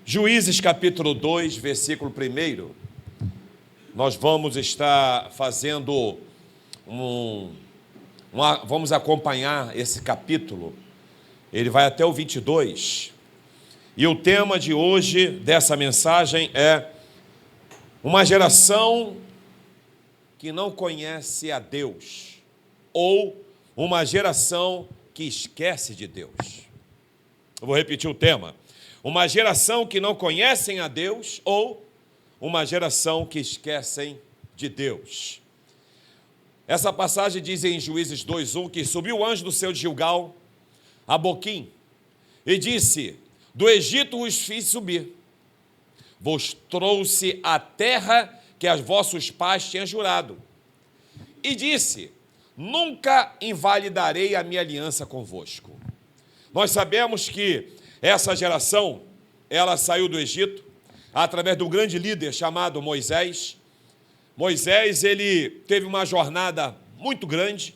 Juízes capítulo 2, versículo 1. Nós vamos estar fazendo vamos acompanhar esse capítulo. Ele vai até o 22. E o tema de hoje, dessa mensagem, é uma geração que não conhece a Deus, ou uma geração que esquece de Deus. Eu vou repetir o tema. Uma geração que não conhecem a Deus, ou uma geração que esquecem de Deus. Essa passagem diz em Juízes 2:1 que subiu o anjo do céu de Gilgal a Boquim e disse: do Egito os fiz subir, vos trouxe a terra que os vossos pais tinham jurado. E disse: nunca invalidarei a minha aliança convosco. Nós sabemos que essa geração, ela saiu do Egito através de um grande líder chamado Moisés. Moisés, ele teve uma jornada muito grande.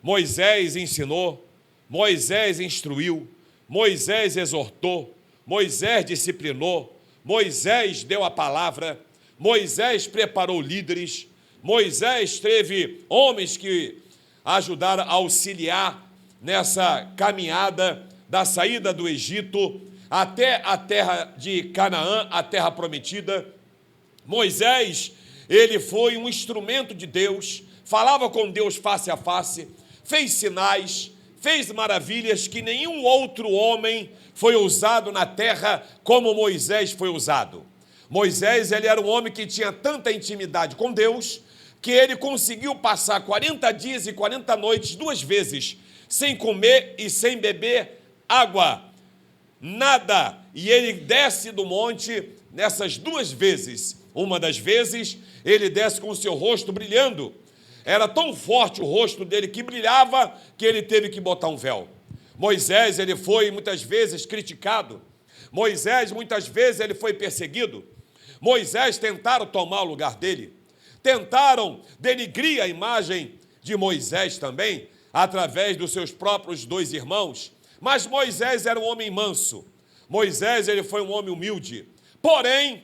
Moisés ensinou, Moisés instruiu, Moisés exortou, Moisés disciplinou, Moisés deu a palavra, Moisés preparou líderes, Moisés teve homens que ajudaram a auxiliar nessa caminhada da saída do Egito até a terra de Canaã, a terra prometida. Moisés, ele foi um instrumento de Deus, falava com Deus face a face, fez sinais, fez maravilhas que nenhum outro homem foi usado na terra como Moisés foi usado. Moisés, ele era um homem que tinha tanta intimidade com Deus, que ele conseguiu passar 40 dias e 40 noites, 2 vezes, sem comer e sem beber água, nada. E ele desce do monte nessas 2 vezes. Uma das vezes, ele desce com o seu rosto brilhando. Era tão forte o rosto dele que brilhava que ele teve que botar um véu. Moisés, ele foi muitas vezes criticado. Moisés, muitas vezes, ele foi perseguido. Moisés tentaram tomar o lugar dele. Tentaram denigrir a imagem de Moisés também, através dos seus próprios 2 irmãos. Mas Moisés era um homem manso. Moisés, ele foi um homem humilde. Porém,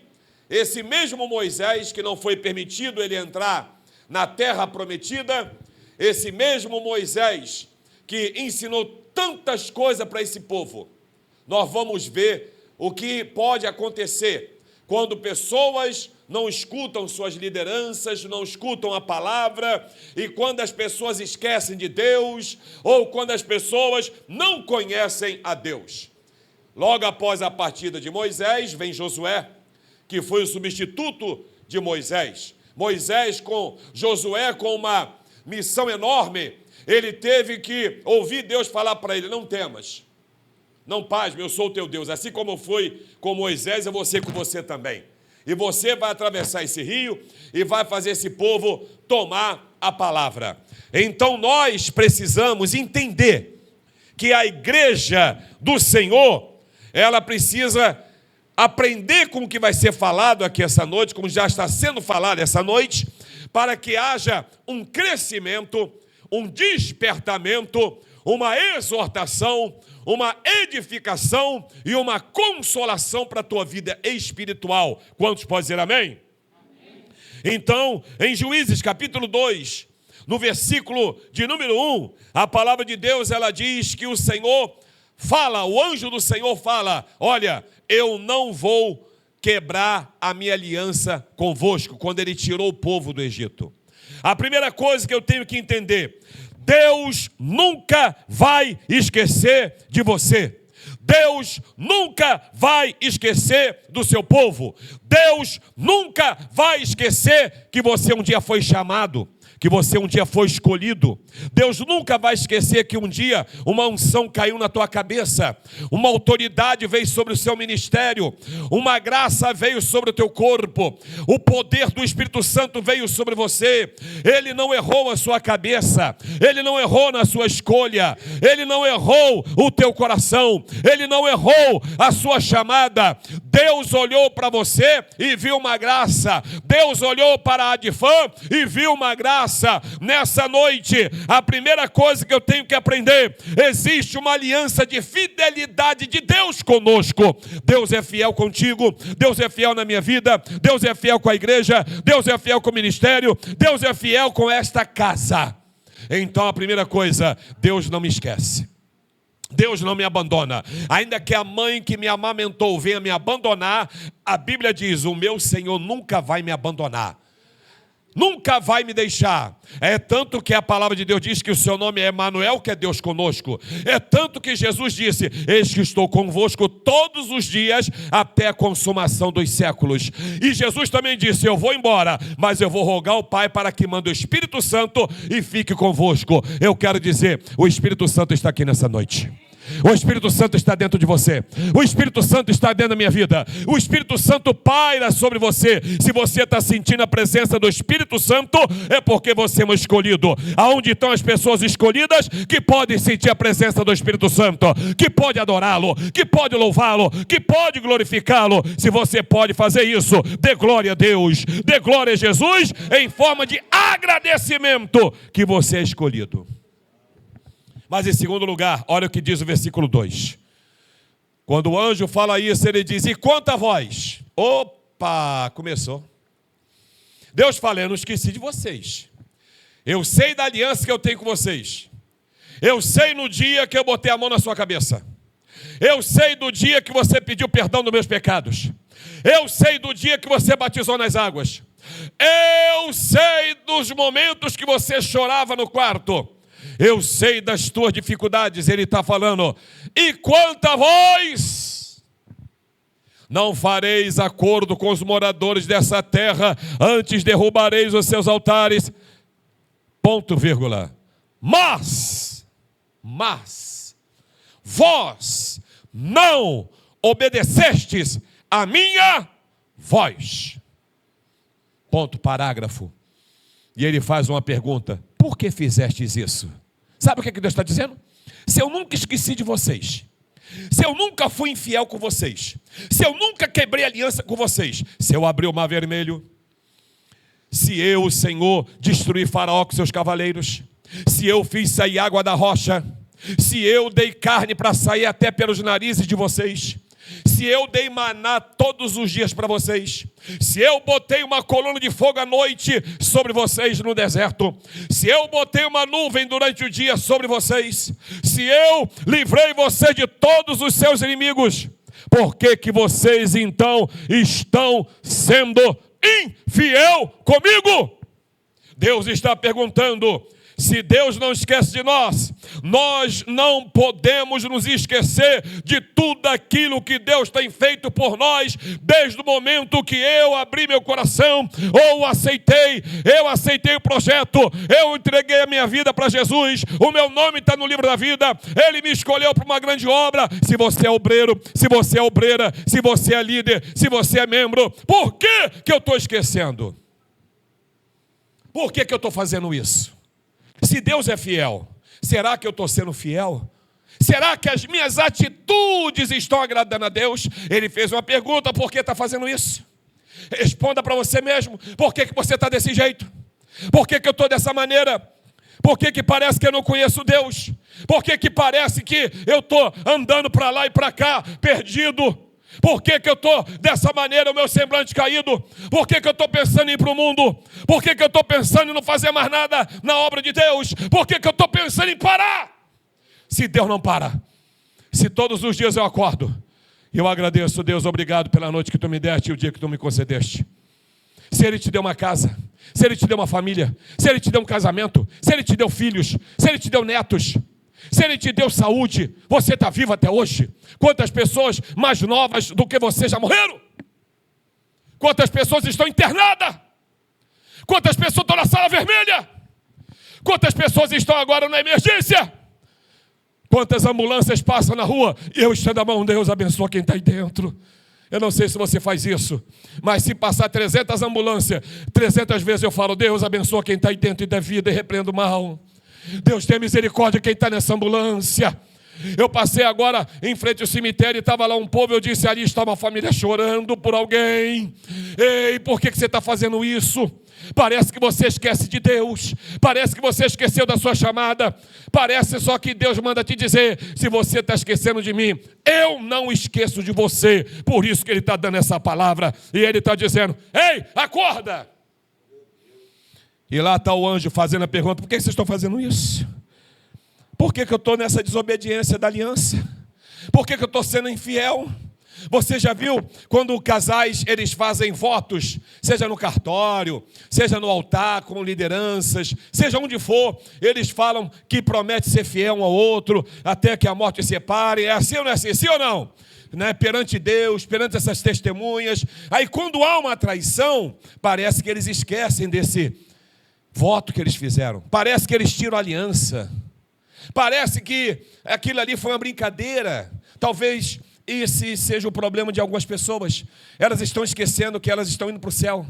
esse mesmo Moisés, que não foi permitido ele entrar na terra prometida, esse mesmo Moisés que ensinou tantas coisas para esse povo, nós vamos ver o que pode acontecer quando pessoas não escutam suas lideranças, não escutam a palavra, e quando as pessoas esquecem de Deus, ou quando as pessoas não conhecem a Deus. Logo após a partida de Moisés, vem Josué, que foi o substituto de Moisés. Moisés, com Josué, com uma missão enorme, ele teve que ouvir Deus falar para ele: não temas, não pasme, eu sou o teu Deus. Assim como eu fui com Moisés, eu vou ser com você também. E você vai atravessar esse rio e vai fazer esse povo tomar a palavra. Então nós precisamos entender que a igreja do Senhor, ela precisa aprender com o que vai ser falado aqui essa noite, como já está sendo falado essa noite, para que haja um crescimento, um despertamento, uma exortação, uma edificação e uma consolação para a tua vida espiritual. Quantos podem dizer amém? Amém. Então, em Juízes capítulo 2, no versículo de número 1, a palavra de Deus, ela diz que o Senhor fala, o anjo do Senhor fala: olha, eu não vou quebrar a minha aliança convosco, quando ele tirou o povo do Egito. A primeira coisa que eu tenho que entender: Deus nunca vai esquecer de você. Deus nunca vai esquecer do seu povo. Deus nunca vai esquecer que você um dia foi chamado, que você um dia foi escolhido. Deus nunca vai esquecer que um dia uma unção caiu na tua cabeça, uma autoridade veio sobre o seu ministério, uma graça veio sobre o teu corpo, o poder do Espírito Santo veio sobre você. Ele não errou a sua cabeça, ele não errou na sua escolha, ele não errou o teu coração, ele não errou a sua chamada. Deus olhou para você e viu uma graça. Deus olhou para a Adifã e viu uma graça. faça nessa noite, a primeira coisa que eu tenho que aprender: existe uma aliança de fidelidade de Deus conosco. Deus é fiel contigo, Deus é fiel na minha vida, Deus é fiel com a igreja, Deus é fiel com o ministério, Deus é fiel com esta casa. Então a primeira coisa, Deus não me esquece. Deus não me abandona. Ainda que a mãe que me amamentou venha me abandonar, a Bíblia diz: o meu Senhor nunca vai me abandonar, nunca vai me deixar. É tanto que a palavra de Deus diz que o seu nome é Emanuel, que é Deus conosco. É tanto que Jesus disse: eis que estou convosco todos os dias até a consumação dos séculos. E Jesus também disse: eu vou embora, mas eu vou rogar ao Pai para que mande o Espírito Santo e fique convosco. Eu quero dizer, o Espírito Santo está aqui nessa noite. O Espírito Santo está dentro de você. O Espírito Santo está dentro da minha vida. O Espírito Santo paira sobre você. Se você está sentindo a presença do Espírito Santo, é porque você é um escolhido. Aonde estão as pessoas escolhidas que podem sentir a presença do Espírito Santo, que pode adorá-lo, que pode louvá-lo, que pode glorificá-lo? Se você pode fazer isso, dê glória a Deus, dê glória a Jesus, em forma de agradecimento que você é escolhido. Mas em segundo lugar, olha o que diz o versículo 2. Quando o anjo fala isso, ele diz: e quanto a vós? Opa, começou. Deus fala: eu não esqueci de vocês. Eu sei da aliança que eu tenho com vocês. Eu sei no dia que eu botei a mão na sua cabeça. Eu sei do dia que você pediu perdão dos meus pecados. Eu sei do dia que você batizou nas águas. Eu sei dos momentos que você chorava no quarto. Eu sei das tuas dificuldades. Ele está falando: e quanto a vós, não fareis acordo com os moradores dessa terra, antes derrubareis os seus altares. Ponto, vírgula. Mas, vós não obedecestes a minha voz. Ponto, parágrafo. E ele faz uma pergunta: por que fizestes isso? Sabe o que Deus está dizendo? Se eu nunca esqueci de vocês, se eu nunca fui infiel com vocês, se eu nunca quebrei aliança com vocês, se eu abri o mar vermelho, se eu, o Senhor, destruí Faraó com seus cavaleiros, se eu fiz sair água da rocha, se eu dei carne para sair até pelos narizes de vocês, se eu dei maná todos os dias para vocês, se eu botei uma coluna de fogo à noite sobre vocês no deserto, se eu botei uma nuvem durante o dia sobre vocês, se eu livrei vocês de todos os seus inimigos, por que que vocês então estão sendo infiel comigo? Deus está perguntando. Se Deus não esquece de nós, nós não podemos nos esquecer de tudo aquilo que Deus tem feito por nós, desde o momento que eu abri meu coração, ou eu aceitei o projeto, eu entreguei a minha vida para Jesus, o meu nome está no livro da vida, Ele me escolheu para uma grande obra. Se você é obreiro, se você é obreira, se você é líder, se você é membro, por que que eu estou esquecendo? Por que que eu estou fazendo isso? Se Deus é fiel, será que eu estou sendo fiel? Será que as minhas atitudes estão agradando a Deus? Ele fez uma pergunta: por que está fazendo isso? Responda para você mesmo: por que que você está desse jeito? Por que que eu estou dessa maneira? Por que que parece que eu não conheço Deus? Por que que parece que eu estou andando para lá e para cá, perdido? Por que que eu estou dessa maneira, o meu semblante caído? Por que que eu estou pensando em ir para o mundo? Por que que eu estou pensando em não fazer mais nada na obra de Deus? Por que que eu estou pensando em parar? Se Deus não para, se todos os dias eu acordo, eu agradeço: Deus, obrigado pela noite que tu me deste e o dia que tu me concedeste. Se Ele te deu uma casa, se Ele te deu uma família, se Ele te deu um casamento, se Ele te deu filhos, se Ele te deu netos, se Ele te deu saúde, você está vivo até hoje. Quantas pessoas mais novas do que você já morreram? Quantas pessoas estão internadas? Quantas pessoas estão na sala vermelha? Quantas pessoas estão agora na emergência? Quantas ambulâncias passam na rua e eu estendo a mão: Deus abençoa quem está aí dentro. Eu não sei se você faz isso, mas se passar 300 ambulâncias, 300 vezes eu falo: Deus abençoa quem está aí dentro e dá vida e repreendo o mal. Deus tenha misericórdia quem está nessa ambulância. Eu passei agora em frente ao cemitério e estava lá um povo, eu disse, ali está uma família chorando por alguém. Ei, por que você está fazendo isso? Parece que você esquece de Deus, parece que você esqueceu da sua chamada, parece só que Deus manda te dizer, se você está esquecendo de mim, eu não esqueço de você. Por isso que Ele está dando essa palavra, e Ele está dizendo, ei, acorda! E lá está o anjo fazendo a pergunta, por que vocês estão fazendo isso? Por que eu estou nessa desobediência da aliança? Por que eu estou sendo infiel? Você já viu quando casais eles fazem votos, seja no cartório, seja no altar com lideranças, seja onde for, eles falam que promete ser fiel um ao outro, até que a morte os separe. É assim ou não é assim? Sim ou não? Né? Perante Deus, perante essas testemunhas. Aí quando há uma traição, parece que eles esquecem desse voto que eles fizeram. Parece que eles tiram a aliança. Parece que aquilo ali foi uma brincadeira. Talvez esse seja o problema de algumas pessoas. Elas estão esquecendo que elas estão indo para o céu.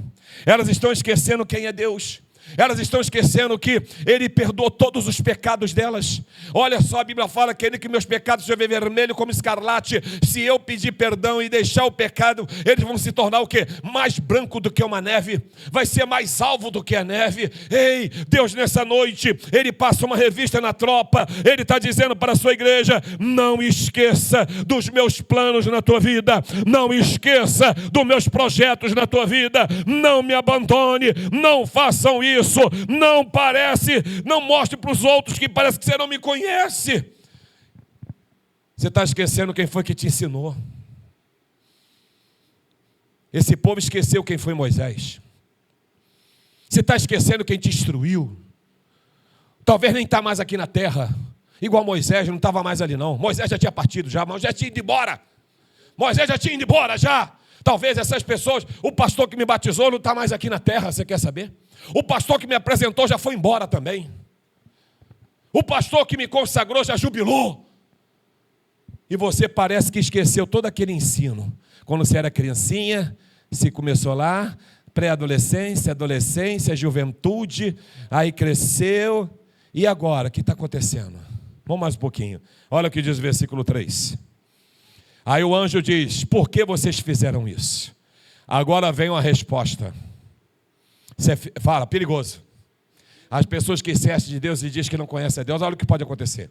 Elas estão esquecendo quem é Deus. Elas estão esquecendo que Ele perdoou todos os pecados delas. Olha só, a Bíblia fala que Ele que meus pecados já vê vermelho como escarlate. Se eu pedir perdão e deixar o pecado, eles vão se tornar o quê? Mais branco do que uma neve. Vai ser mais alvo do que a neve. Ei, Deus nessa noite, Ele passa uma revista na tropa. Ele está dizendo para a sua igreja, não esqueça dos meus planos na tua vida. Não esqueça dos meus projetos na tua vida. Não me abandone, não façam isso. Não mostre para os outros que parece que você não me conhece. Você está esquecendo quem foi que te ensinou. Esse povo esqueceu quem foi Moisés. Você está esquecendo quem te instruiu. Talvez nem está mais aqui na terra. Igual Moisés, não estava mais ali não. Moisés já tinha partido já, Moisés já tinha ido embora. Moisés já tinha ido embora já. Talvez essas pessoas, o pastor que me batizou não está mais aqui na terra, você quer saber? O pastor que me apresentou já foi embora também. O pastor que me consagrou já jubilou. E você parece que esqueceu todo aquele ensino. Quando você era criancinha, se começou lá, pré-adolescência, adolescência, juventude, aí cresceu. E agora, o que está acontecendo? Vamos mais um pouquinho. Olha o que diz o versículo 3. Aí o anjo diz, por que vocês fizeram isso? Agora vem uma resposta. Você fala, perigoso. As pessoas que esquecem de Deus e dizem que não conhecem a Deus, olha o que pode acontecer.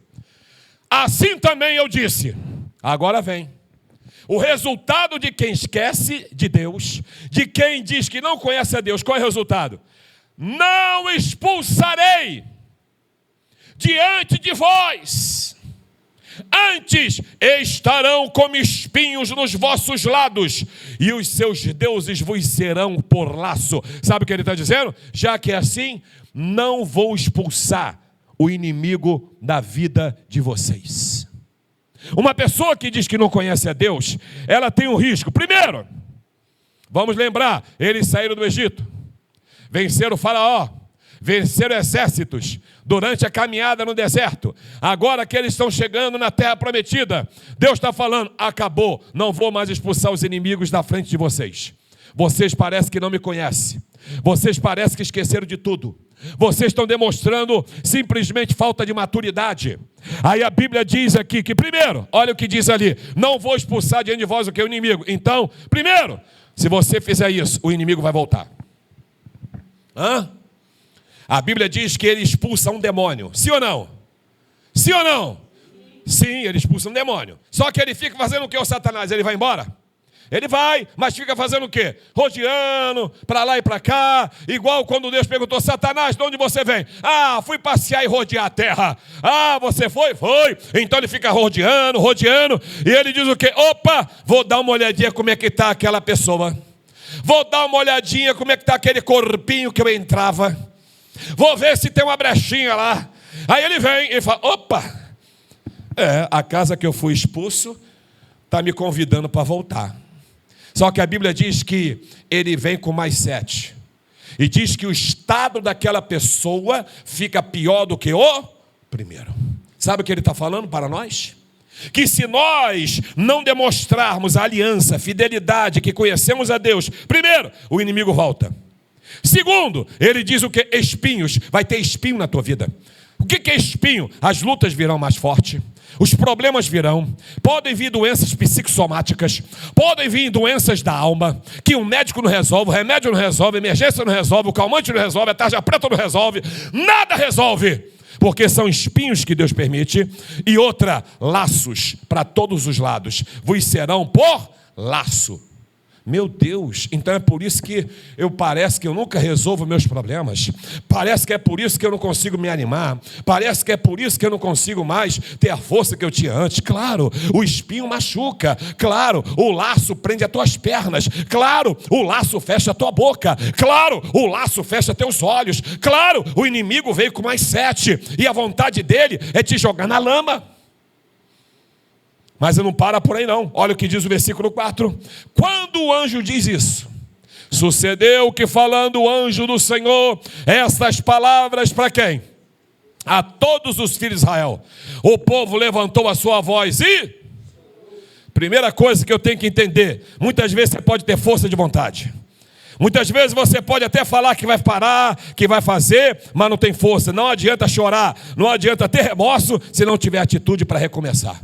Assim também eu disse, agora vem. O resultado de quem esquece de Deus, de quem diz que não conhece a Deus, qual é o resultado? Não expulsarei diante de vós. Antes estarão como espinhos nos vossos lados, e os seus deuses vos serão por laço. Sabe o que ele está dizendo? Já que é assim, não vou expulsar o inimigo da vida de vocês. Uma pessoa que diz que não conhece a Deus, ela tem um risco. Primeiro, vamos lembrar, eles saíram do Egito, venceram o faraó, venceram exércitos durante a caminhada no deserto. Agora que eles estão chegando na terra prometida, Deus está falando, acabou, não vou mais expulsar os inimigos da frente de vocês. Vocês parecem que não me conhecem. Vocês parecem que esqueceram de tudo. Vocês estão demonstrando simplesmente falta de maturidade. Aí a Bíblia diz aqui que primeiro, olha o que diz ali, não vou expulsar diante de vós o que é o inimigo. Então, primeiro, se você fizer isso, o inimigo vai voltar. A Bíblia diz que ele expulsa um demônio. Sim ou não? Sim ou não? Sim, ele expulsa um demônio. Só que ele fica fazendo o que, o Satanás? Ele vai embora? Ele vai, mas fica fazendo o quê? Rodeando, para lá e para cá. Igual quando Deus perguntou, Satanás, de onde você vem? Ah, fui passear e rodear a terra. Ah, você foi? Foi. Então ele fica rodeando. E ele diz o quê? Opa, vou dar uma olhadinha como é que está aquela pessoa. Vou dar uma olhadinha como é que está aquele corpinho que eu entrava. Vou ver se tem uma brechinha lá. Aí ele vem e fala, opa, a casa que eu fui expulso está me convidando para voltar. Só que a Bíblia diz que ele vem com mais 7. E diz que o estado daquela pessoa fica pior do que o primeiro. Sabe o que ele está falando para nós? Que se nós não demonstrarmos a aliança, a fidelidade, que conhecemos a Deus, primeiro, o inimigo volta. Segundo, ele diz o que? Espinhos. Vai ter espinho na tua vida. O que é espinho? As lutas virão mais fortes. Os problemas virão, podem vir doenças psicossomáticas, podem vir doenças da alma, que o médico não resolve, o remédio não resolve, a emergência não resolve, o calmante não resolve, a tarja preta não resolve, nada resolve, porque são espinhos que Deus permite, e outra, laços para todos os lados, vos serão por laço. Meu Deus, então é por isso que parece que eu nunca resolvo meus problemas, parece que é por isso que eu não consigo me animar, parece que é por isso que eu não consigo mais ter a força que eu tinha antes. Claro, o espinho machuca, claro, o laço prende as tuas pernas, claro, o laço fecha a tua boca, claro, o laço fecha teus olhos, claro, o inimigo veio com mais 7 e a vontade dele é te jogar na lama. Mas não para por aí não. Olha o que diz o versículo 4. Quando o anjo diz isso, sucedeu que falando o anjo do Senhor estas palavras para quem? A todos os filhos de Israel. O povo levantou a sua voz e... Primeira coisa que eu tenho que entender, muitas vezes você pode ter força de vontade. Muitas vezes você pode até falar que vai parar, que vai fazer, mas não tem força. Não adianta chorar, não adianta ter remorso se não tiver atitude para recomeçar.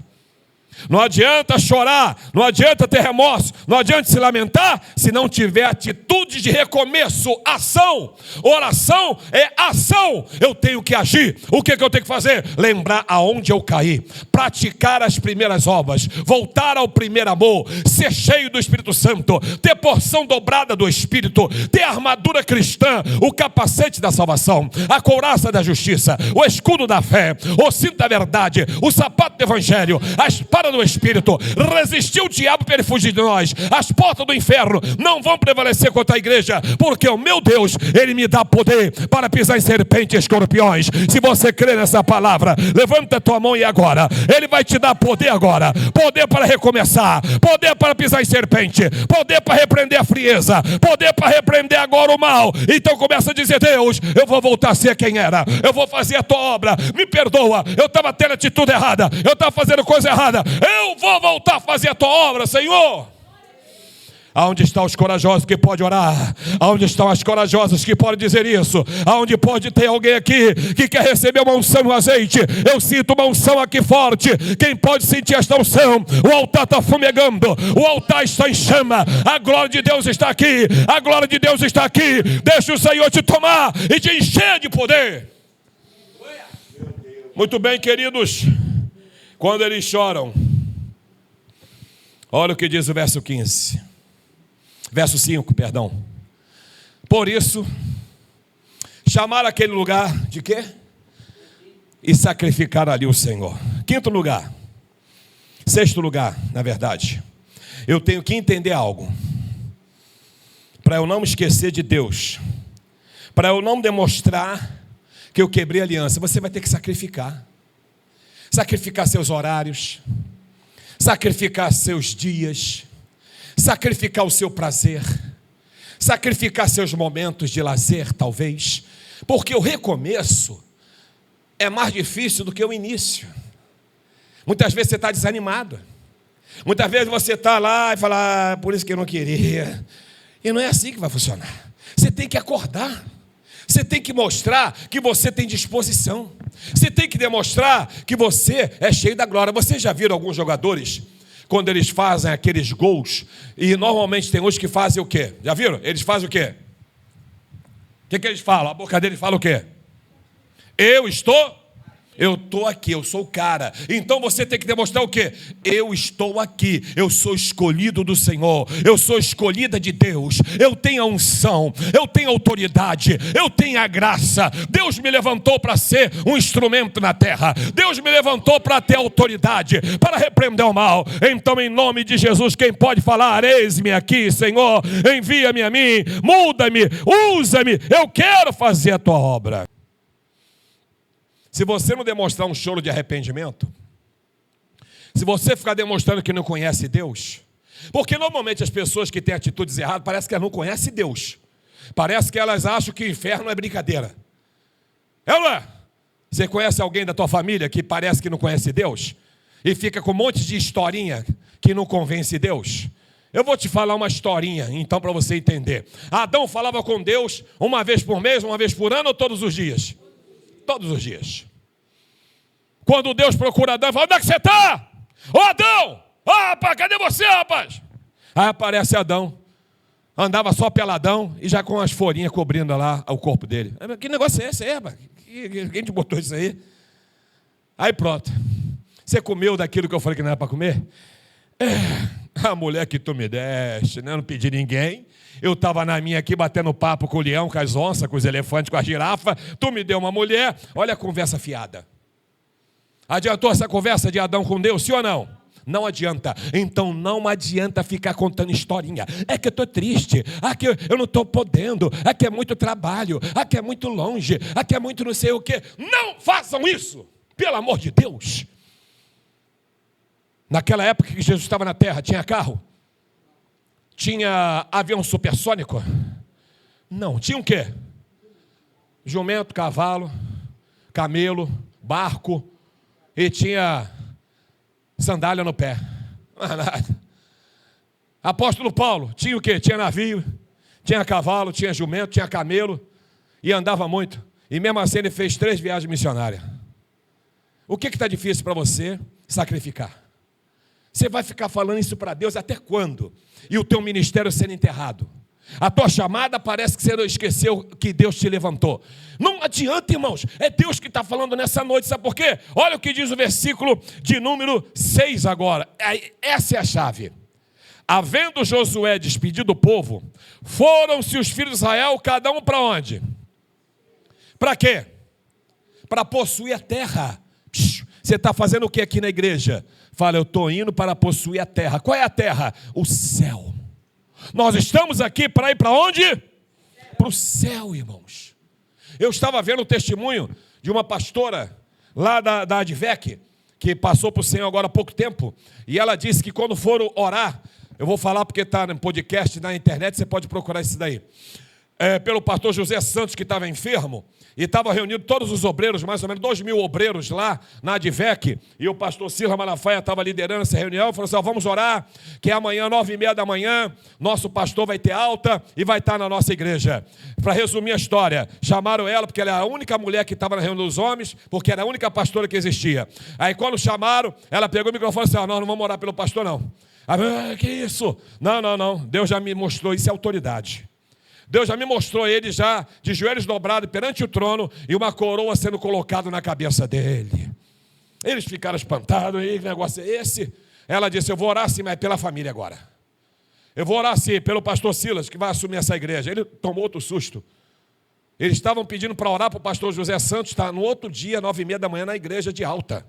Não adianta chorar, não adianta ter remorso, não adianta se lamentar, se não tiver atitude de recomeço, ação. Oração é ação. Eu tenho que agir. O que eu tenho que fazer? Lembrar aonde eu caí, praticar as primeiras obras, voltar ao primeiro amor, ser cheio do Espírito Santo, ter porção dobrada do Espírito, ter a armadura cristã, o capacete da salvação, a couraça da justiça, o escudo da fé, o cinto da verdade, o sapato do evangelho, a espada do Espírito, resistir o diabo para ele fugir de nós. As portas do inferno não vão prevalecer contra a igreja, porque o meu Deus, ele me dá poder para pisar em serpentes e escorpiões. Se você crê nessa palavra, levanta a tua mão e agora, ele vai te dar poder agora, poder para recomeçar, poder para pisar em serpente, poder para repreender a frieza, poder para repreender agora o mal. Então começa a dizer: Deus, eu vou voltar a ser quem era, eu vou fazer a tua obra, me perdoa, eu estava tendo atitude errada, eu estava fazendo coisa errada, eu vou voltar a fazer a tua obra, Senhor. Aonde estão os corajosos que podem orar? Aonde estão as corajosas que podem dizer isso? Aonde pode ter alguém aqui que quer receber uma unção no azeite? Eu sinto uma unção aqui forte. Quem pode sentir esta unção? O altar está fumegando, o altar está em chama, a glória de Deus está aqui, a glória de Deus está aqui. Deixa o Senhor te tomar e te encher de poder. Muito bem, queridos. Quando eles choram, olha o que diz o verso 15. Verso 5, perdão. Por isso, chamaram aquele lugar de quê? E sacrificaram ali o Senhor. Quinto lugar. Sexto lugar, na verdade. Eu tenho que entender algo. Para eu não me esquecer de Deus. Para eu não demonstrar que eu quebrei a aliança. Você vai ter que sacrificar. Sacrificar seus horários, sacrificar seus dias, sacrificar o seu prazer, sacrificar seus momentos de lazer, talvez, porque o recomeço é mais difícil do que o início. Muitas vezes você está desanimado, muitas vezes você está lá e fala: por isso que eu não queria. E não é assim que vai funcionar. Você tem que acordar. Você tem que mostrar que você tem disposição. Você tem que demonstrar que você é cheio da glória. Vocês já viram alguns jogadores, quando eles fazem aqueles gols, e normalmente tem uns que fazem o quê? Já viram? Eles fazem o quê? O que eles falam? A boca deles fala o quê? Eu estou aqui, eu sou o cara. Então você tem que demonstrar o quê? Eu estou aqui, eu sou escolhido do Senhor, eu sou escolhida de Deus, eu tenho a unção, eu tenho a autoridade, eu tenho a graça. Deus me levantou para ser um instrumento na terra, Deus me levantou para ter autoridade, para repreender o mal. Então, em nome de Jesus, quem pode falar: eis-me aqui, Senhor, envia-me a mim, muda-me, usa-me, eu quero fazer a tua obra. Se você não demonstrar um choro de arrependimento, se você ficar demonstrando que não conhece Deus, porque normalmente as pessoas que têm atitudes erradas, parece que elas não conhecem Deus, parece que elas acham que o inferno é brincadeira. É ou não é? Você conhece alguém da tua família que parece que não conhece Deus e fica com um monte de historinha que não convence Deus? Eu vou te falar uma historinha, então, para você entender. Adão falava com Deus uma vez por mês, uma vez por ano ou todos os dias? Todos os dias. Quando Deus procura Adão, fala: onde é que você está? Ô Adão! Ô rapaz, cadê você, rapaz? Aí aparece Adão, andava só peladão e já com as folhinhas cobrindo lá o corpo dele. Que negócio é esse aí, rapaz? Quem te botou isso aí? Aí pronto. Você comeu daquilo que eu falei que não era para comer? A mulher que tu me deste, né? Eu não pedi ninguém. Eu estava na minha aqui batendo papo com o leão, com as onças, com os elefantes, com a girafa. Tu me deu uma mulher. Olha a conversa fiada. Adiantou essa conversa de Adão com Deus, sim ou não? Não adianta. Então não adianta ficar contando historinha. É que eu estou triste. É que eu não estou podendo. É que é muito trabalho. É que é muito longe. É que é muito não sei o quê. Não façam isso. Pelo amor de Deus. Naquela época que Jesus estava na terra, tinha carro? Tinha avião supersônico? Não. Tinha o quê? Jumento, cavalo, camelo, barco. E tinha sandália no pé. Apóstolo Paulo, tinha o quê? Tinha navio, tinha cavalo, tinha jumento, tinha camelo. E andava muito. E mesmo assim ele fez 3 viagens missionárias. O que está difícil para você? Sacrificar. Você vai ficar falando isso para Deus até quando? E o teu ministério sendo enterrado. A tua chamada parece que você não esqueceu que Deus te levantou. Não adianta, irmãos. É Deus que está falando nessa noite. Sabe por quê? Olha o que diz o versículo de número 6 agora. Essa é a chave. Havendo Josué despedido o povo, foram-se os filhos de Israel, cada um para onde? Para quê? Para possuir a terra. Você está fazendo o que aqui na igreja? Fala: eu estou indo para possuir a terra. Qual é a terra? O céu. Nós estamos aqui para ir para onde? Para o céu, irmãos. Eu estava vendo o testemunho de uma pastora lá da Advec, que passou para o Senhor agora há pouco tempo, e ela disse que quando for orar, eu vou falar porque está no podcast, na internet, você pode procurar isso daí, pelo pastor José Santos, que estava enfermo, e estava reunido todos os obreiros, mais ou menos 2.000 obreiros lá na Advec, e o pastor Sila Malafaia estava liderando essa reunião, falou assim: vamos orar, que amanhã, 9h30 da manhã, nosso pastor vai ter alta e vai estar na nossa igreja. Para resumir a história, chamaram ela, porque ela era a única mulher que estava na reunião dos homens, porque era a única pastora que existia. Aí quando chamaram, ela pegou o microfone e disse: nós não vamos orar pelo pastor não. Aí, que isso? Não, Deus já me mostrou, isso é autoridade. Deus já me mostrou ele já de joelhos dobrados perante o trono e uma coroa sendo colocada na cabeça dele. Eles ficaram espantados. E que negócio é esse? Ela disse: eu vou orar sim, mas pela família agora. Eu vou orar sim pelo pastor Silas, que vai assumir essa igreja. Ele tomou outro susto. Eles estavam pedindo para orar para o pastor José Santos, está no outro dia, 9h30 da manhã, na igreja de alta.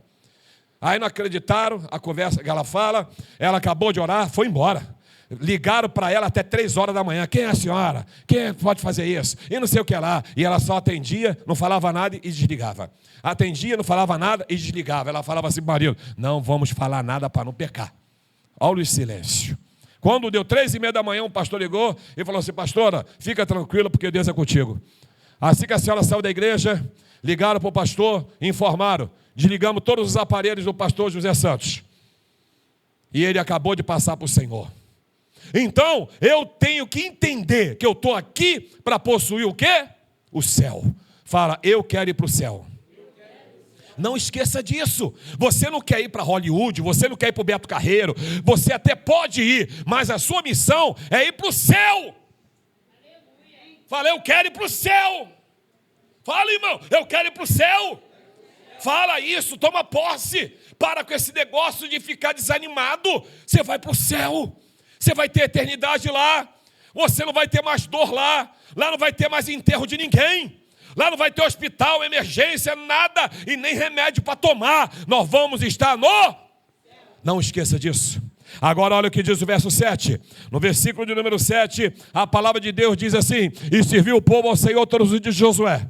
Aí não acreditaram, a conversa que ela fala, ela acabou de orar, foi embora. Ligaram para ela até 3 horas da manhã: quem é a senhora? Quem pode fazer isso? E não sei o que lá. E ela só atendia, não falava nada e desligava. Atendia, não falava nada e desligava. Ela falava assim para o marido: não vamos falar nada para não pecar. Olha o silêncio. Quando deu 3h30 da manhã, um pastor ligou e falou assim: pastora, fica tranquila porque Deus é contigo. Assim que a senhora saiu da igreja, ligaram para o pastor e informaram: desligamos todos os aparelhos do pastor José Santos. E ele acabou de passar para o Senhor. Então, eu tenho que entender que eu estou aqui para possuir o quê? O céu. Fala: eu quero ir para o céu. Não esqueça disso. Você não quer ir para Hollywood, você não quer ir para o Beto Carreiro, você até pode ir, mas a sua missão é ir para o céu. Fala: eu quero ir para o céu. Fala, irmão: eu quero ir para o céu. Fala isso, toma posse. Para com esse negócio de ficar desanimado. Você vai para o céu. Você vai ter eternidade lá. Você não vai ter mais dor lá. Lá não vai ter mais enterro de ninguém. Lá não vai ter hospital, emergência, nada. E nem remédio para tomar. Nós vamos estar no... Não esqueça disso. Agora olha o que diz o verso 7. No versículo de número 7, a palavra de Deus diz assim: e serviu o povo ao Senhor todos os dias de Josué.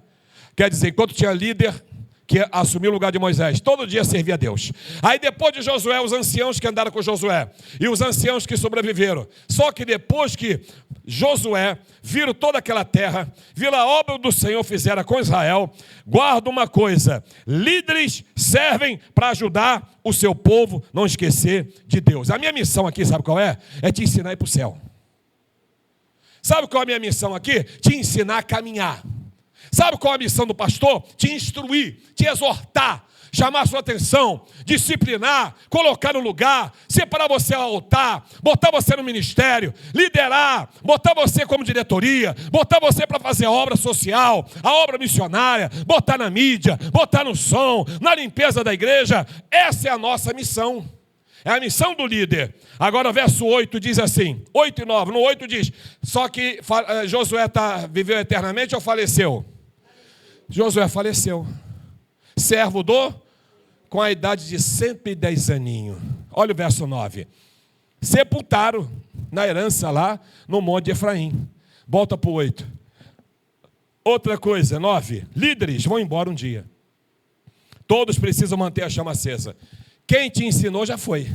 Quer dizer, enquanto tinha líder que assumiu o lugar de Moisés, todo dia servia a Deus. Aí depois de Josué, os anciãos que andaram com Josué e os anciãos que sobreviveram. Só que depois que Josué viram toda aquela terra, viram a obra do Senhor fizera com Israel, guarda uma coisa: líderes servem para ajudar o seu povo não esquecer de Deus. A minha missão aqui, sabe qual é? É te ensinar a ir para o céu. Sabe qual é a minha missão aqui? Te ensinar a caminhar. Sabe qual é a missão do pastor? Te instruir, te exortar, chamar a sua atenção, disciplinar, colocar no lugar, separar você ao altar, botar você no ministério, liderar, botar você como diretoria, botar você para fazer a obra social, a obra missionária, botar na mídia, botar no som, na limpeza da igreja. Essa é a nossa missão. É a missão do líder. Agora o verso 8 diz assim, 8 e 9. No 8 diz, só que Josué viveu eternamente ou faleceu? Josué faleceu. Servo com a idade de 110 aninhos. Olha o verso 9. Sepultaram na herança lá no monte de Efraim. Volta para o 8. Outra coisa, 9. Líderes vão embora um dia. Todos precisam manter a chama acesa. Quem te ensinou já foi.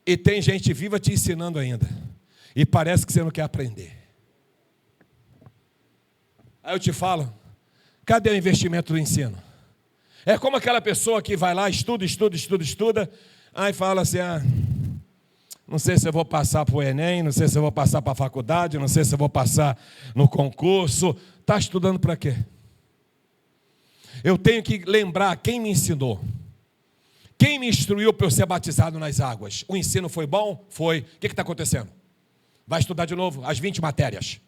E tem gente viva te ensinando ainda. E parece que você não quer aprender. Aí eu te falo, cadê o investimento do ensino? É como aquela pessoa que vai lá, estuda, aí fala assim, não sei se eu vou passar para o Enem, não sei se eu vou passar para a faculdade, não sei se eu vou passar no concurso. Está estudando para quê? Eu tenho que lembrar quem me ensinou. Quem me instruiu para eu ser batizado nas águas? O ensino foi bom? Foi. O que está acontecendo? Vai estudar de novo as 20 matérias.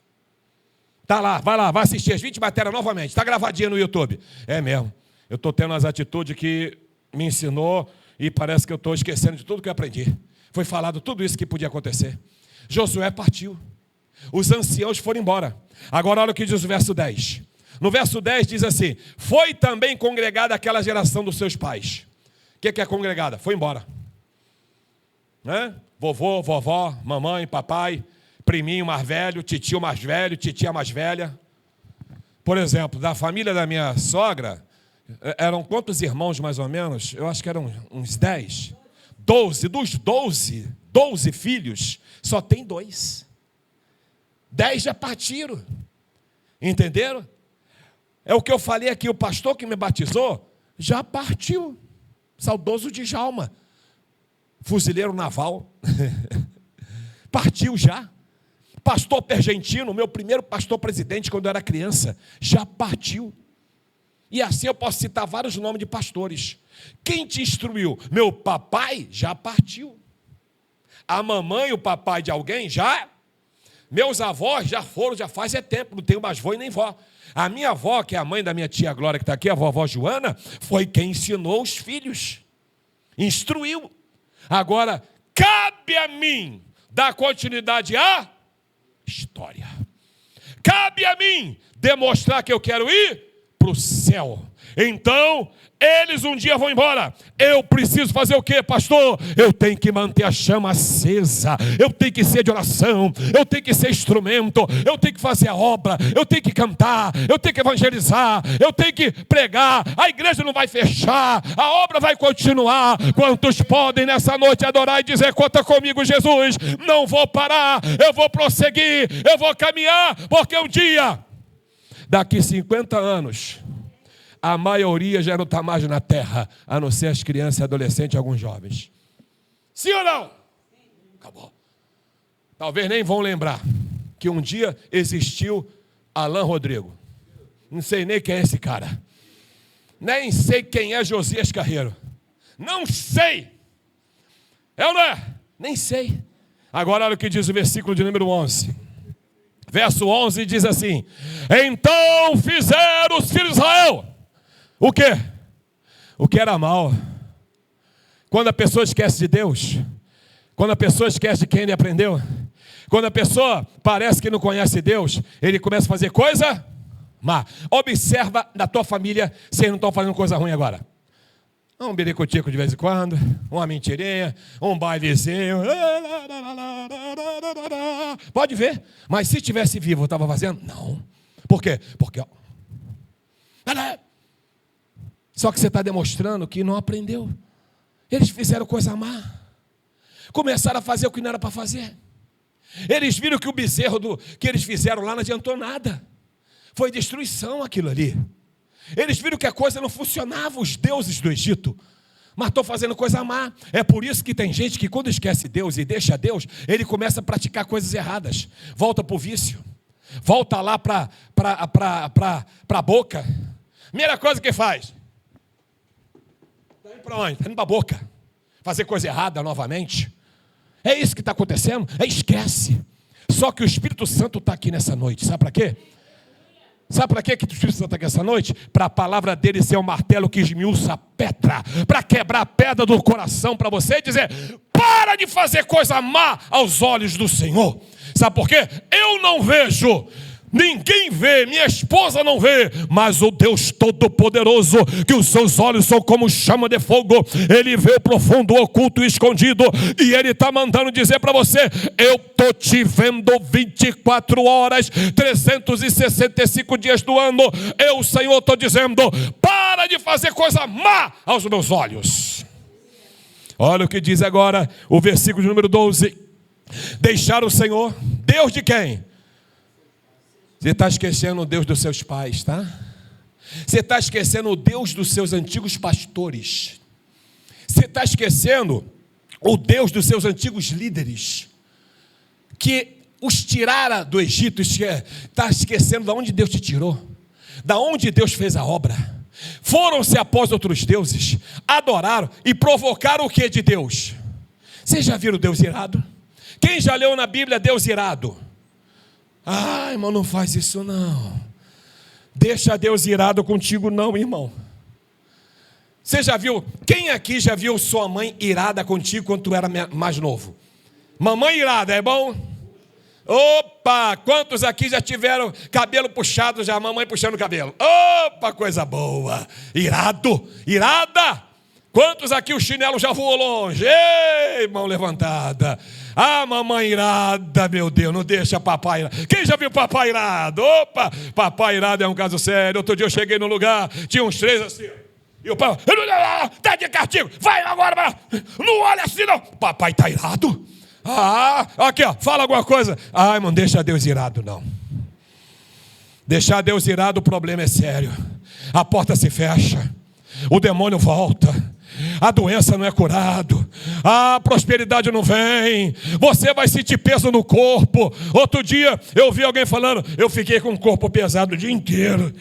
Está lá, vai lá, vai assistir as 20 matérias novamente. Está gravadinha no YouTube. É mesmo. Eu estou tendo as atitudes que me ensinou e parece que eu estou esquecendo de tudo que eu aprendi. Foi falado tudo isso que podia acontecer. Josué partiu. Os anciãos foram embora. Agora olha o que diz o verso 10. No verso 10 diz assim, foi também congregada aquela geração dos seus pais. O que é congregada? Foi embora. Né? Vovô, vovó, mamãe, papai, priminho mais velho, titio mais velho, titia mais velha. Por exemplo, da família da minha sogra, eram quantos irmãos mais ou menos? Eu acho que eram uns 10. 12. Dos 12 filhos, só tem 2. 10 já partiram. Entenderam? É o que eu falei aqui, o pastor que me batizou já partiu. Saudoso Djalma, fuzileiro naval. Partiu já. Pastor Pergentino, meu primeiro pastor presidente quando eu era criança, já partiu. E assim eu posso citar vários nomes de pastores. Quem te instruiu? Meu papai já partiu. A mamãe e o papai de alguém já. Meus avós já foram, já faz tempo, não tenho mais vô e nem vó. A minha avó, que é a mãe da minha tia Glória, que está aqui, a vovó Joana, foi quem ensinou os filhos. Instruiu. Agora, cabe a mim dar continuidade à história. Cabe a mim demonstrar que eu quero ir para o céu. Então, eles um dia vão embora. Eu preciso fazer o quê, pastor? Eu tenho que manter a chama acesa. Eu tenho que ser de oração. Eu tenho que ser instrumento. Eu tenho que fazer a obra. Eu tenho que cantar. Eu tenho que evangelizar. Eu tenho que pregar. A igreja não vai fechar. A obra vai continuar. Quantos podem nessa noite adorar e dizer, conta comigo, Jesus. Não vou parar. Eu vou prosseguir. Eu vou caminhar. Porque um dia, daqui 50 anos... a maioria já não está mais na terra, a não ser as crianças, adolescentes e alguns jovens. Sim ou não? Acabou. Talvez nem vão lembrar que um dia existiu Alain Rodrigo. Não sei nem quem é esse cara. Nem sei quem é Josias Carreiro. Não sei. É ou não é? Nem sei. Agora olha o que diz o versículo de número 11. Verso 11 diz assim, então fizeram os filhos de Israel o quê? O que era mal. Quando a pessoa esquece de Deus, quando a pessoa esquece de quem ele aprendeu, quando a pessoa parece que não conhece Deus, ele começa a fazer coisa má. Observa na tua família se eles não estão fazendo coisa ruim agora. Um biricutico de vez em quando, uma mentirinha, um bailezinho. Pode ver, mas se estivesse vivo, eu estava fazendo? Não. Por quê? Porque... só que você está demonstrando que não aprendeu. Eles fizeram coisa má. Começaram a fazer o que não era para fazer. Eles viram que o bezerro que eles fizeram lá não adiantou nada. Foi destruição aquilo ali. Eles viram que a coisa não funcionava, os deuses do Egito. Mas estão fazendo coisa má. É por isso que tem gente que quando esquece Deus e deixa Deus, ele começa a praticar coisas erradas. Volta para o vício. Volta lá para a boca. Primeira coisa que faz. Para onde? Está indo para a boca. Fazer coisa errada novamente. É isso que está acontecendo? Esquece. Só que o Espírito Santo está aqui nessa noite. Sabe para quê? Sabe para quê que o Espírito Santo está aqui essa noite? Para a palavra dele ser um martelo que esmiuça a pedra. Para quebrar a pedra do coração para você e dizer: para de fazer coisa má aos olhos do Senhor. Sabe por quê? Eu não vejo. Ninguém vê, minha esposa não vê, mas o Deus Todo-Poderoso, que os seus olhos são como chama de fogo, Ele vê o profundo, o oculto e escondido, e Ele está mandando dizer para você: eu estou te vendo 24 horas, 365 dias do ano. Eu, Senhor, estou dizendo: para de fazer coisa má aos meus olhos. Olha o que diz agora o versículo de número 12: deixar o Senhor, Deus de quem? Você está esquecendo o Deus dos seus pais, tá? Você está esquecendo o Deus dos seus antigos pastores. Você está esquecendo o Deus dos seus antigos líderes, que os tirara do Egito. Está esquecendo de onde Deus te tirou, da onde Deus fez a obra. Foram-se após outros deuses, adoraram e provocaram o que de Deus? Vocês já viram Deus irado? Quem já leu na Bíblia Deus irado? Ah, irmão, não faz isso não. Deixa Deus irado contigo não, irmão. Você já viu? Quem aqui já viu sua mãe irada contigo quando tu era mais novo? Mamãe irada, é bom? Opa, quantos aqui já tiveram cabelo puxado, já mamãe puxando o cabelo? Opa, coisa boa. Irado, irada. Quantos aqui o chinelo já voou longe? Ei, mão levantada. Ah, mamãe irada, meu Deus, não deixa papai irado. Quem já viu papai irado? Opa, papai irado é um caso sério. Outro dia eu cheguei num lugar, tinha uns 3 assim. E o pai, tá de castigo, vai agora, não olha assim não. Papai tá irado? Ah, aqui ó, fala alguma coisa. Ah, irmão, deixa Deus irado não. Deixar Deus irado, o problema é sério. A porta se fecha, o demônio volta. A doença não é curado, a prosperidade não vem, você vai sentir peso no corpo. Outro dia eu vi alguém falando: eu fiquei com o corpo pesado o dia inteiro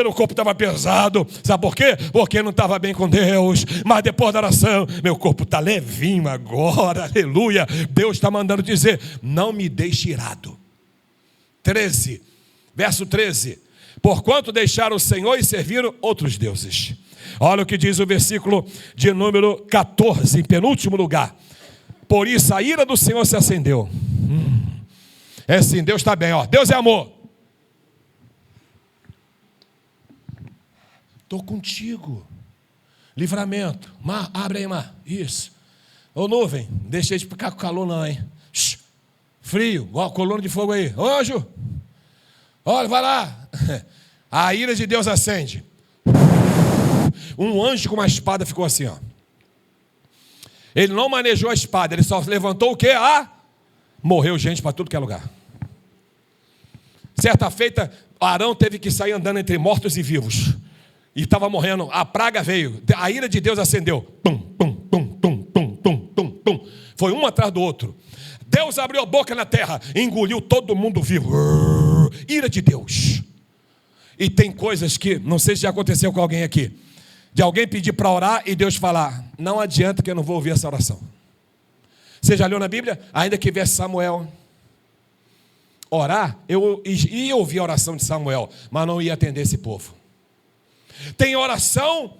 o corpo estava pesado. Sabe por quê? Porque não estava bem com Deus. Mas depois da oração, meu corpo está levinho agora, aleluia. Deus está mandando dizer: não me deixe irado. 13, verso 13: porquanto deixaram o Senhor e serviram outros deuses. Olha o que diz o versículo de número 14, em penúltimo lugar: por isso a ira do Senhor se acendeu. É assim, Deus está bem, ó. Deus é amor. Estou contigo. Livramento. Mar, abre aí, mar. Isso. Ô nuvem, deixa de ficar com calor não, hein? Shhh. Frio, ó, coluna de fogo aí. Ô, anjo, olha, vai lá. A ira de Deus acende. Um anjo com uma espada ficou assim, ó. Ele não manejou a espada, ele só levantou o quê? Morreu gente para tudo que é lugar. Certa feita, Arão teve que sair andando entre mortos e vivos. E estava morrendo, a praga veio, a ira de Deus acendeu. Tum, tum, tum, tum, tum, tum, tum, tum. Foi um atrás do outro. Deus abriu a boca na terra e engoliu todo mundo vivo. Ira de Deus. E tem coisas que, não sei se já aconteceu com alguém aqui, de alguém pedir para orar e Deus falar: não adianta que eu não vou ouvir essa oração. Você já leu na Bíblia? Ainda que viesse Samuel orar, eu ia ouvir a oração de Samuel, mas não ia atender esse povo. Tem oração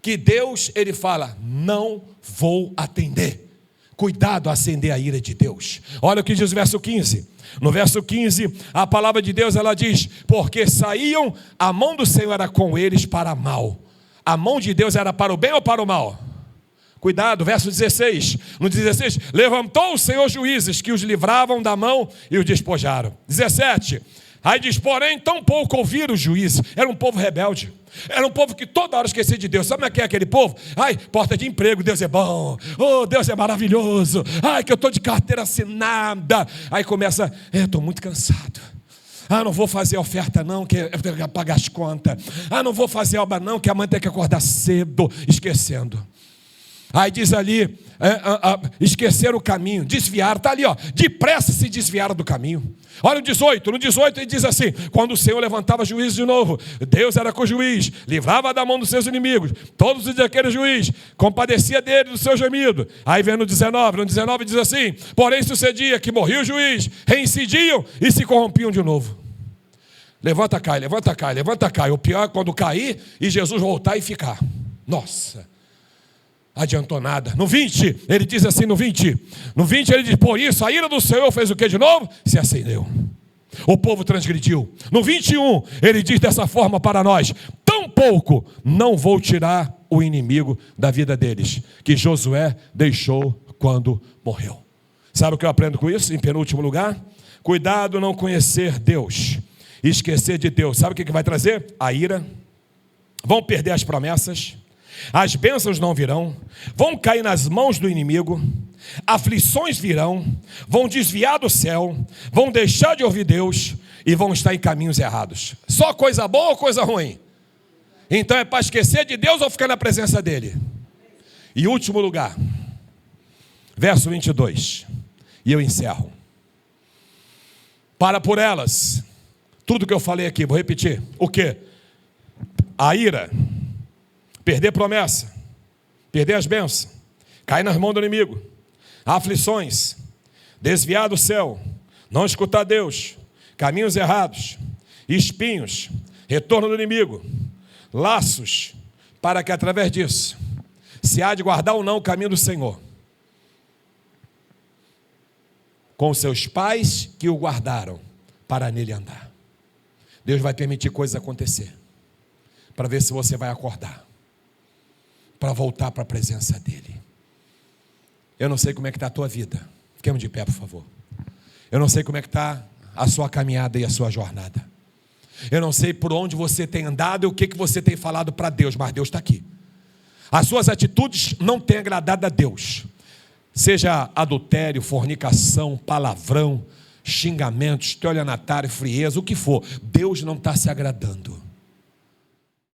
que Deus, ele fala: não vou atender. Cuidado a acender a ira de Deus. Olha o que diz o verso 15. No verso 15, a palavra de Deus, ela diz: porque saíam, a mão do Senhor era com eles para mal. A mão de Deus era para o bem ou para o mal? Cuidado, verso 16. No 16, levantou o Senhor juízes que os livravam da mão e os despojaram. 17, aí diz: porém, tão pouco ouviram os juízes. Era um povo rebelde. Era um povo que toda hora esquecia de Deus. Sabe como é que é aquele povo? Ai, porta de emprego, Deus é bom. Oh, Deus é maravilhoso. Ai, que eu estou de carteira assinada. Aí começa: estou muito cansado. Ah, não vou fazer oferta não, que eu tenho que pagar as contas. Ah, não vou fazer obra não, que amanhã tem que acordar cedo. Esquecendo. Aí diz ali, esqueceram o caminho, desviaram, está ali, depressa se desviaram do caminho. Olha no 18 ele diz assim: quando o Senhor levantava juízo de novo, Deus era com o juiz, livrava da mão dos seus inimigos, todos os dias aquele juiz, compadecia dele do seu gemido. Aí vem no 19 diz assim: porém sucedia que morria o juiz, reincidiam e se corrompiam de novo. Levanta, cai. O pior é quando cair e Jesus voltar e ficar. Nossa, adiantou nada. No 20, ele diz assim, no 20 ele diz: por isso a ira do Senhor fez o que de novo? Se acendeu. O povo transgrediu. No 21, ele diz dessa forma para nós: tampouco não vou tirar o inimigo da vida deles, que Josué deixou quando morreu. Sabe o que eu aprendo com isso? Em penúltimo lugar, cuidado não conhecer Deus, esquecer de Deus. Sabe o que vai trazer? A ira. Vão perder as promessas, as bênçãos não virão, vão cair nas mãos do inimigo, aflições virão, vão desviar do céu, vão deixar de ouvir Deus e vão estar em caminhos errados. Só coisa boa ou coisa ruim? Então é para esquecer de Deus ou ficar na presença dele? E último lugar, verso 22, e eu encerro. Para por elas, tudo que eu falei aqui, vou repetir. O quê? A ira, perder promessa, perder as bênçãos, cair nas mãos do inimigo, aflições, desviar do céu, não escutar Deus, caminhos errados, espinhos, retorno do inimigo, laços, para que através disso se há de guardar ou não o caminho do Senhor, com seus pais que o guardaram para nele andar. Deus vai permitir coisas acontecer para ver se você vai acordar, para voltar para a presença dele. Eu não sei como é que está a tua vida. Fiquemos de pé, por favor. Eu não sei como é que está a sua caminhada e a sua jornada. Eu não sei por onde você tem andado e o que você tem falado para Deus, mas Deus está aqui. As suas atitudes não têm agradado a Deus. Seja adultério, fornicação, palavrão, xingamentos, estelionatário, frieza, o que for. Deus não está se agradando.